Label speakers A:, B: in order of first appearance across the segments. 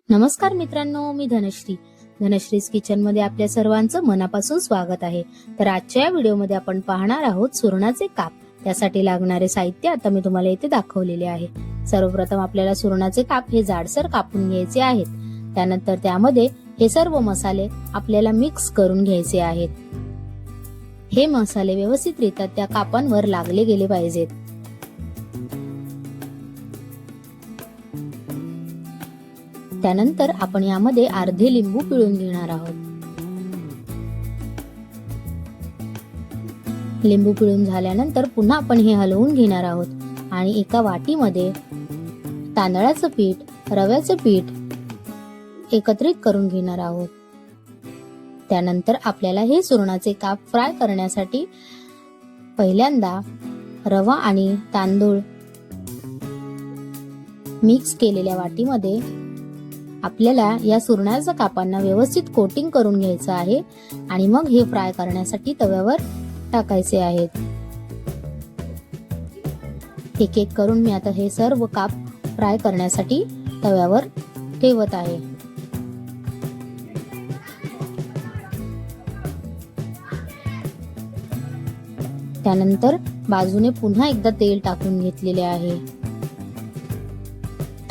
A: नमस्कार मित्रांनो, मी धनश्रीज किचन मध्ये आपल्या सर्वांचं मनापासून स्वागत आहे। तर आजच्या या व्हिडिओमध्ये आपण पाहणार आहोत सुरणाचे काप। त्यासाठी लागणारे साहित्य आता मी तुम्हाला इथे दाखवलेले आहे। सर्वप्रथम आपल्याला सुरणाचे काप हे जाडसर कापून घ्यायचे आहेत। त्यानंतर त्यामध्ये हे सर्व मसाले आपल्याला मिक्स करून घ्यायचे आहेत। हे मसाले व्यवस्थितरित्या त्या कापांवर लागले गेले पाहिजेत। त्यानंतर आपण यामध्ये अर्धे लिंबू पिळून घेणार आहोत। लिंबू पिळून झाल्यानंतर पुन्हा आपण हे हलवून घेणार आहोत आणि एका वाटीमध्ये तांदळाचं पीठ, रव्याचं पीठ एकत्रित करून घेणार आहोत। त्यानंतर आपल्याला हे सुरणाचे काप फ्राय करण्यासाठी पहिल्यांदा रवा आणि तांदूळ मिक्स केलेल्या वाटीमध्ये आपल्याला या सुरणाच्या कापांना व्यवस्थित कोटिंग करून घ्यायचं आहे आणि मग हे फ्राय करण्यासाठी तव्यावर टाकायचे आहेत। एक एक करून मी आता हे सर्व काप फ्राय करण्यासाठी तव्यावर ठेवत आहे। त्यानंतर बाजूने पुन्हा एकदा तेल टाकून घेतलेले आहे।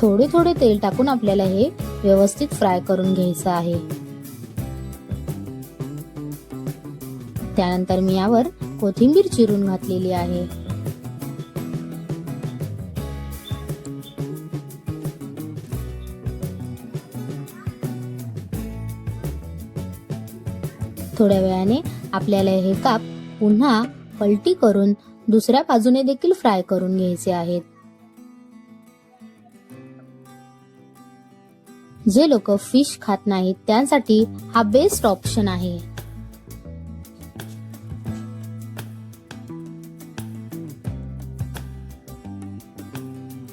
A: थोडे थोडे तेल टाकून आपल्याला हे व्यवस्थित फ्राय करून घ्यायचं आहे। त्यानंतर मी यावर कोथिंबीर चिरून घातलेली आहे। थोड्या वेळाने आपल्याला हे काप पुन्हा पलटी करून दुसऱ्या बाजूने देखील फ्राय करून घ्यायचे आहेत। जे लोक फिश खात नाहीत त्यांसाठी हा बेस्ट ऑप्शन आहे।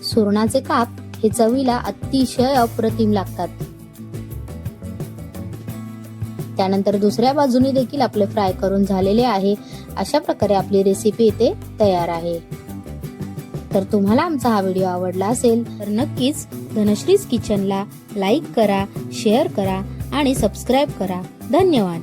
A: सुरणाचे काप हे चवीला अतिशय अप्रतिम लागतात। त्यानंतर दुसऱ्या बाजूने देखील आपले फ्राय करून झालेले आहे। अशा प्रकारे आपली रेसिपी इथे तयार आहे। तर तुम्हाला आमचा हा व्हिडिओ आवडला असेल तर नक्कीच धनश्रीज किचनला लाईक करा, शेअर करा आणि सबस्क्राईब करा। धन्यवाद।